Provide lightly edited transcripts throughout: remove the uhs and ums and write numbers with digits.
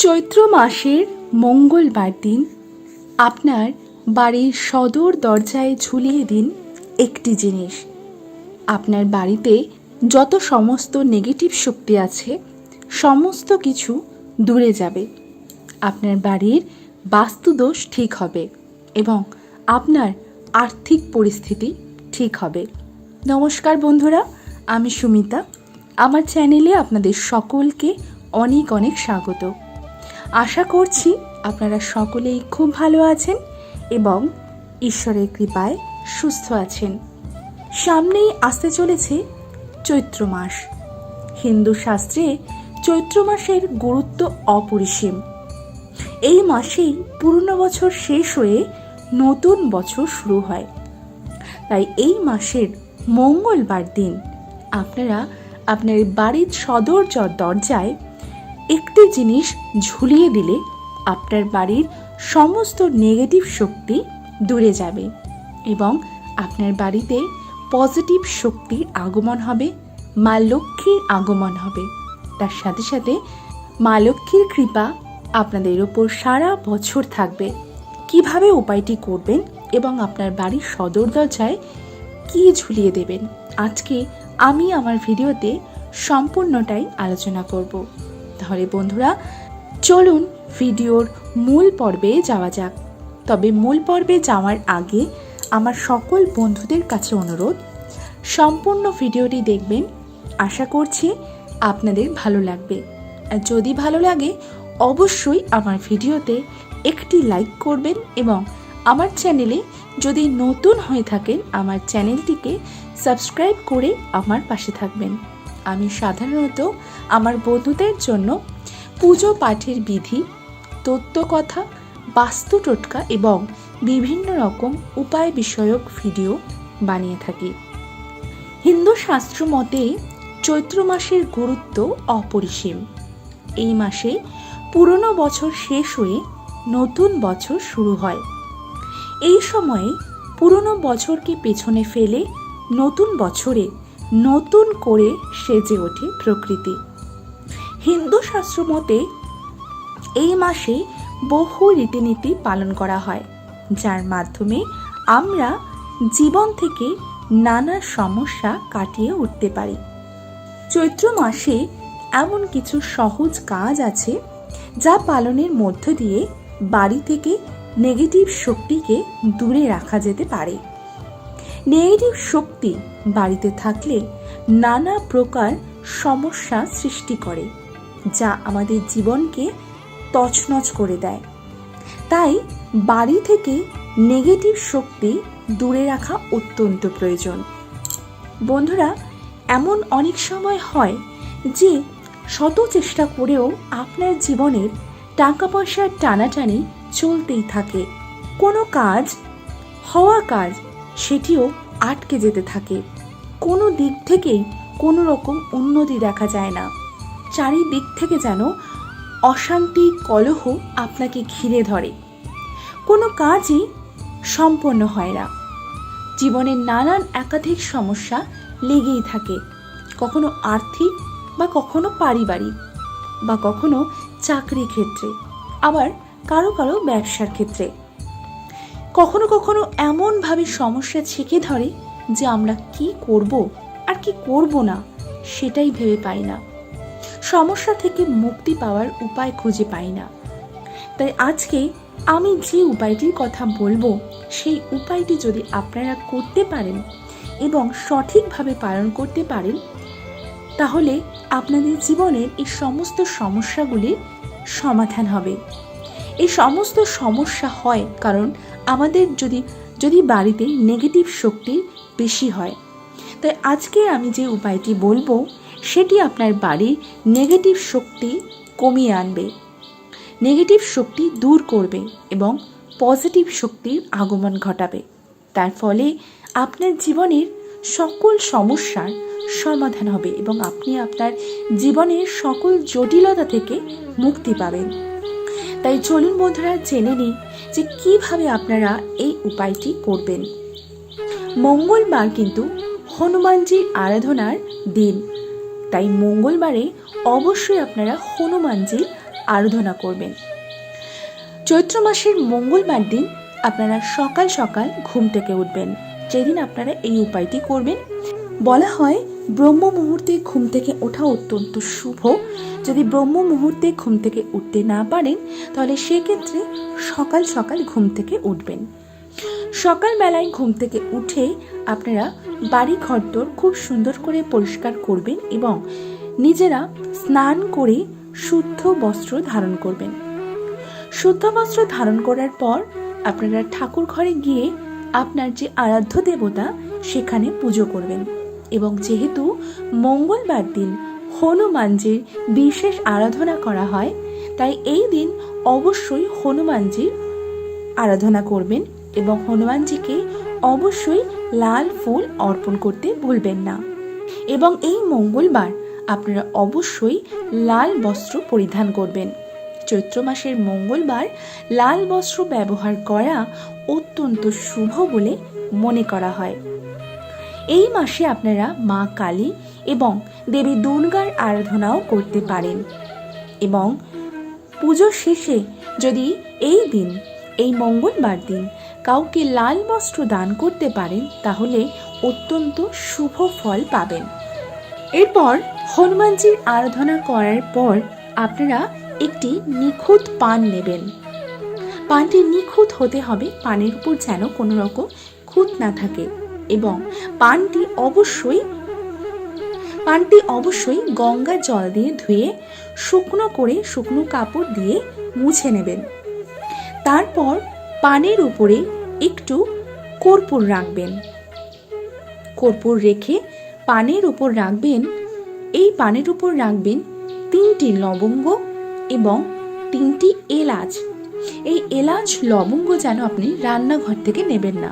চৈত্র মাসের মঙ্গলবার দিন আপনার বাড়ির সদর দরজায় ঝুলিয়ে দিন একটি জিনিস। আপনার বাড়িতে যত সমস্ত নেগেটিভ শক্তি আছে সমস্ত কিছু দূরে যাবে। আপনার বাড়ির বাস্তুদোষ ঠিক হবে এবং আপনার আর্থিক পরিস্থিতি ঠিক হবে। নমস্কার বন্ধুরা, আমি সুমিতা। আমার চ্যানেলে আপনাদের সকলকে অনেক অনেক স্বাগত। আশা করছি আপনারা সকলেই খুব ভালো আছেন এবং ঈশ্বরের কৃপায় সুস্থ আছেন। সামনেই আসতে চলেছে চৈত্র মাস। হিন্দু শাস্ত্রে চৈত্র মাসের গুরুত্ব অপরিসীম। এই মাসেই পুরনো বছর শেষ হয়ে নতুন বছর শুরু হয়। তাই এই মাসের মঙ্গলবার দিন আপনারা আপনার বাড়ির সদর দরজায় একটি জিনিস ঝুলিয়ে দিলে আপনার বাড়ির সমস্ত নেগেটিভ শক্তি দূরে যাবে এবং আপনার বাড়িতে পজিটিভ শক্তির আগমন হবে, মা লক্ষ্মীর আগমন হবে। তার সাথে সাথে মা লক্ষ্মীর কৃপা আপনাদের ওপর সারা বছর থাকবে। কিভাবে উপায়টি করবেন এবং আপনার বাড়ির সদর দরজায় কী ঝুলিয়ে দেবেন, আজকে আমি আমার ভিডিওতে সম্পূর্ণটাই আলোচনা করব। তাহলে বন্ধুরা চলুন ভিডিওর মূল পর্বে যাওয়া যাক। তবে মূল পর্বে যাওয়ার আগে আমার সকল বন্ধুদের কাছে অনুরোধ, সম্পূর্ণ ভিডিওটি দেখবেন। আশা করছি আপনাদের ভালো লাগবে। আর যদি ভালো লাগে অবশ্যই আমার ভিডিওতে একটি লাইক করবেন এবং আমার চ্যানেলে যদি নতুন হয়ে থাকেন আমার চ্যানেলটিকে সাবস্ক্রাইব করে আমার পাশে থাকবেন। আমি সাধারণত আমার বন্ধুদের জন্য পুজো পাঠের বিধি, তত্ত্বকথা, বাস্তু টোটকা এবং বিভিন্ন রকম উপায় বিষয়ক ভিডিও বানিয়ে থাকি। হিন্দু শাস্ত্র মতে চৈত্র মাসের গুরুত্ব অপরিসীম। এই মাসে পুরনো বছর শেষ হয়ে নতুন বছর শুরু হয়। এই সময়ে পুরনো বছরকে পেছনে ফেলে নতুন বছরে নতুন করে সেজে ওঠে প্রকৃতি। হিন্দু শাস্ত্র মতে এই মাসে বহু রীতিনীতি পালন করা হয়, যার মাধ্যমে আমরা জীবন থেকে নানা সমস্যা কাটিয়ে উঠতে পারি। চৈত্র মাসে এমন কিছু সহজ কাজ আছে যা পালনের মধ্য দিয়ে বাড়ি থেকে নেগেটিভ শক্তিকে দূরে রাখা যেতে পারে। নেগেটিভ শক্তি বাড়িতে থাকলে নানা প্রকার সমস্যা সৃষ্টি করে, যা আমাদের জীবনকে তছনছ করে দেয়। তাই বাড়ি থেকে নেগেটিভ শক্তি দূরে রাখা অত্যন্ত প্রয়োজন। বন্ধুরা, এমন অনেক সময় হয় যে শত চেষ্টা করেও আপনার জীবনের টাকা পয়সার টানাটানি চলতেই থাকে। কোনো কাজ হওয়া কাজ সেটিও আটকে যেতে থাকে। কোনো দিক থেকেই কোনো রকম উন্নতি দেখা যায় না। চারিদিক থেকে যেন অশান্তি, কলহ আপনাকে ঘিরে ধরে। কোনো কাজই সম্পন্ন হয় না। জীবনের নানান একাধিক সমস্যা লেগেই থাকে, কখনো আর্থিক বা কখনো পারিবারিক বা কখনো চাকরি ক্ষেত্রে, আবার কারো কারো ব্যবসার ক্ষেত্রে। কখনো কখনো এমনভাবে সমস্যা ছেকে ধরে যে আমরা কি করব আর কি করব না সেটাই ভেবে পাই না। সমস্যা থেকে মুক্তি পাওয়ার উপায় খুঁজে পাই না। তাই আজকে আমি যে উপায়টির কথা বলবো সেই উপায়টি যদি আপনারা করতে পারেন এবং সঠিকভাবে পালন করতে পারেন, তাহলে আপনাদের জীবনের এই সমস্ত সমস্যাগুলির সমাধান হবে। এই সমস্ত সমস্যা হয় কারণ আমাদের যদি বাড়িতে নেগেটিভ শক্তি বেশি হয়। তাই আজকে আমি যে উপায়টি বলবো সেটি আপনার বাড়ির নেগেটিভ শক্তি কমিয়ে আনবে, নেগেটিভ শক্তি দূর করবে এবং পজিটিভ শক্তির আগমন ঘটাবে। তার ফলে আপনার জীবনের সকল সমস্যার সমাধান হবে এবং আপনি আপনার জীবনের সকল জটিলতা থেকে মুক্তি পাবেন। তাই চলুন বন্ধুরা জেনে নিই যে কিভাবে আপনারা এই উপায়টি করবেন। মঙ্গলবার কিন্তু হনুমানজির আরাধনার দিন, তাই মঙ্গলবারে অবশ্যই আপনারা হনুমানজির আরাধনা করবেন। চৈত্র মাসের মঙ্গলবার দিন আপনারা সকাল সকাল ঘুম থেকে উঠবেন। যেদিন আপনারা এই উপায়টি করবেন, বলা হয় ব্রহ্ম মুহূর্তে ঘুম থেকে ওঠা অত্যন্ত শুভ। যদি ব্রহ্ম মুহূর্তে ঘুম থেকে উঠতে না পারেন, তাহলে সেক্ষেত্রে সকাল সকাল ঘুম থেকে উঠবেন। সকালবেলায় ঘুম থেকে উঠে আপনারা বাড়ি ঘরদোর খুব সুন্দর করে পরিষ্কার করবেন এবং নিজেরা স্নান করে শুদ্ধ বস্ত্র ধারণ করবেন। শুদ্ধ বস্ত্র ধারণ করার পর আপনারা ঠাকুর ঘরে গিয়ে আপনার যে আরাধ্য দেবতা সেখানে পুজো করবেন। এবং যেহেতু মঙ্গলবার দিন হনুমানজির বিশেষ আরাধনা করা হয়, তাই এই দিন অবশ্যই হনুমানজির আরাধনা করবেন এবং হনুমানজিকে অবশ্যই লাল ফুল অর্পণ করতে ভুলবেন না। এবং এই মঙ্গলবার আপনারা অবশ্যই লাল বস্ত্র পরিধান করবেন। চৈত্র মাসের মঙ্গলবার লাল বস্ত্র ব্যবহার করা অত্যন্ত শুভ বলে মনে করা হয়। এই মাসে আপনারা মা কালী এবং দেবী দুর্গার আরাধনাও করতে পারেন। এবং পুজো শেষে যদি এই মঙ্গলবার দিন কাউকে লাল বস্ত্র দান করতে পারেন, তাহলে অত্যন্ত শুভ ফল পাবেন। এরপর হনুমানজির আরাধনা করার পর আপনারা একটি নিখুঁত পান নেবেন। পানটি নিখুঁত হতে হবে, পানের উপর যেন কোনো রকম খুঁত না থাকে। এবং পানটি অবশ্যই গঙ্গা জল দিয়ে ধুয়ে শুকনো কাপড় দিয়ে মুছে নেবেন। তারপর পানের উপরে একটু কর্পূর রাখবেন। কর্পূর রেখে পানের উপর রাখবেন। এই পানের উপর রাখবেন 3টি লবঙ্গ এবং 3টি এলাচ। এই এলাচ লবঙ্গ যেন আপনি রান্নাঘর থেকে নেবেন না।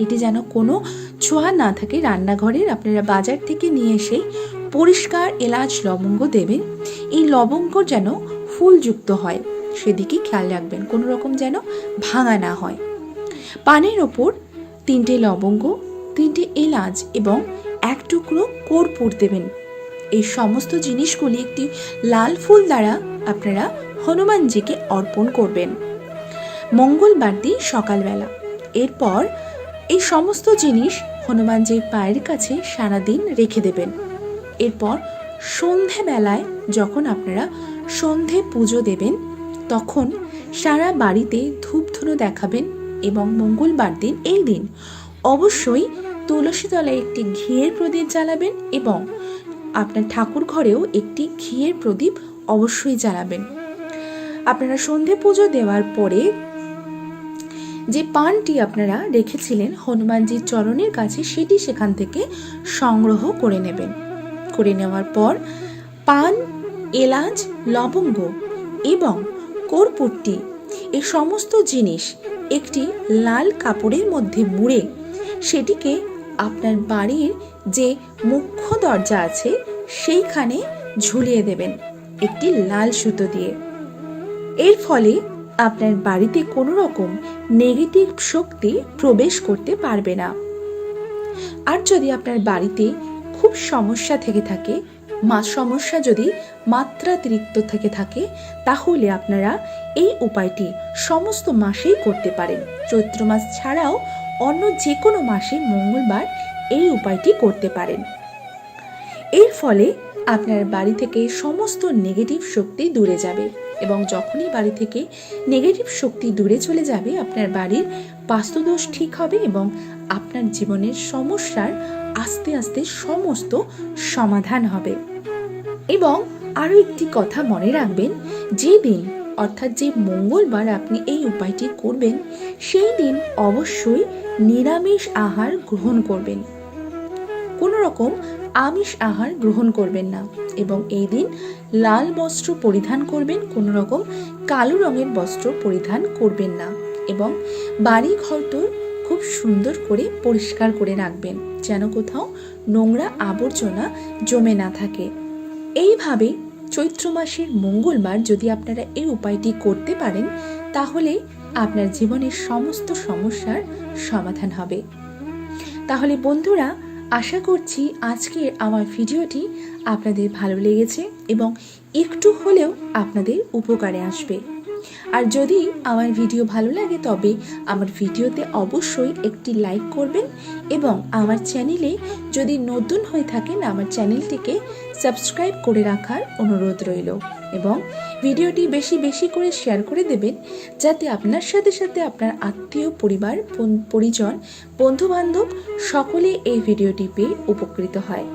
এটি যেন কোনো ছোঁয়া না থাকে রান্নাঘরের। আপনারা বাজার থেকে নিয়ে এসে পরিষ্কার এলাচ লবঙ্গ দেবেন। এই লবঙ্গ যেন ফুলযুক্ত হয়, সেদিকে খেয়াল রাখবেন, কোনো রকম যেন ভাঙা না হয়। পানের ওপর 3টে লবঙ্গ, 3টে এলাচ এবং 1 টুকরো কর্পূর দেবেন। এই সমস্ত জিনিসগুলি একটি লাল ফুল দ্বারা আপনারা হনুমানজিকে অর্পণ করবেন মঙ্গলবার দিন সকালবেলা। এরপর এই সমস্ত জিনিস হনুমানজির পায়ের কাছে সারাদিন রেখে দেবেন। এরপর সন্ধেবেলায় যখন আপনারা সন্ধে পুজো দেবেন, তখন সারা বাড়িতে ধূপধুনো দেখাবেন। এবং মঙ্গলবার দিন এই দিন অবশ্যই তুলসী তলায় একটি ঘিয়ের প্রদীপ জ্বালাবেন এবং আপনার ঠাকুর ঘরেও একটি ঘিয়ের প্রদীপ অবশ্যই জ্বালাবেন। আপনারা সন্ধে পুজো দেওয়ার পরে যে পানটি আপনারা রেখেছিলেন হনুমানজির চরণের কাছে, সেটি সেখান থেকে সংগ্রহ করে নেবেন। করে নেওয়ার পর পান, এলাচ, লবঙ্গ এবং কর্পূরটি এই সমস্ত জিনিস একটি লাল কাপড়ের মধ্যে মুড়ে সেটিকে আপনার বাড়ির যে মুখ্য দরজা আছে সেইখানে ঝুলিয়ে দেবেন একটি লাল সুতো দিয়ে। এর ফলে আপনার বাড়িতে কোনো রকম নেগেটিভ শক্তি প্রবেশ করতে পারবে না। আর যদি আপনার বাড়িতে খুব সমস্যা থেকে থাকে, সমস্যা যদি মাত্রাতিরিক্ত থেকে থাকে, তাহলে আপনারা এই উপায়টি সমস্ত মাসেই করতে পারেন। চৈত্র মাস ছাড়াও অন্য যে কোনো মাসে মঙ্গলবার এই উপায়টি করতে পারেন। এর ফলে আপনার বাড়ি থেকে সমস্ত নেগেটিভ শক্তি দূরে যাবে এবং যখনই বাড়ি থেকে নেগেটিভ শক্তি দূরে চলে যাবে, আপনার বাড়ির বাস্তুদোষ ঠিক হবে এবং আপনার জীবনের সমস্যার আস্তে আস্তে সমস্ত সমাধান হবে। এবং আরও একটি কথা মনে রাখবেন, যে দিন অর্থাৎ যে মঙ্গলবার আপনি এই উপায়টি করবেন, সেই দিন অবশ্যই নিরামিষ আহার গ্রহণ করবেন। কোনো রকম আমিষ আহার গ্রহণ করবেন না। এবং এই দিন লাল বস্ত্র পরিধান করবেন, কোনো রকম কালো রঙের বস্ত্র পরিধান করবেন না। এবং বাড়ি ঘরদোর খুব সুন্দর করে পরিষ্কার করে রাখবেন, যেন কোথাও নোংরা আবর্জনা জমে না থাকে। এইভাবে চৈত্র মাসের মঙ্গলবার যদি আপনারা এই উপায়টি করতে পারেন, তাহলে আপনার জীবনের সমস্ত সমস্যার সমাধান হবে। তাহলে বন্ধুরা, আশা করছি আজকের আমার ভিডিওটি আপনাদের ভালো লেগেছে এবং একটু হলেও আপনাদের উপকারে আসবে। আর যদি আমার ভিডিও ভালো লাগে তবে আমার ভিডিওতে অবশ্যই একটি লাইক করবেন এবং আমার চ্যানেলে যদি নতুন হয়ে থাকেন আমার চ্যানেলটিকে সাবস্ক্রাইব করে রাখার অনুরোধ রইল এবং ভিডিওটি বেশি বেশি করে শেয়ার করে দেবেন যাতে আপনার সাথে সাথে আপনার আত্মীয় পরিবার পরিজন বন্ধুবান্ধব সকলে এই ভিডিওটি পেয়ে উপকৃত হয়।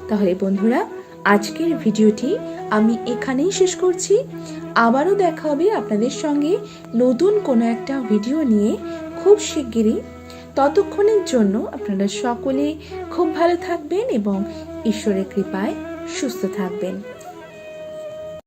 তাহলে বন্ধুরা, আজকের ভিডিওটি আমি এখানেই শেষ করছি। আবারও দেখা হবে আপনাদের সঙ্গে নতুন কোনো একটা ভিডিও নিয়ে খুব শিগগিরই। ততক্ষণের জন্য আপনারা সকলে খুব ভালো থাকবেন এবং ঈশ্বরের কৃপায় সুস্থ থাকবেন।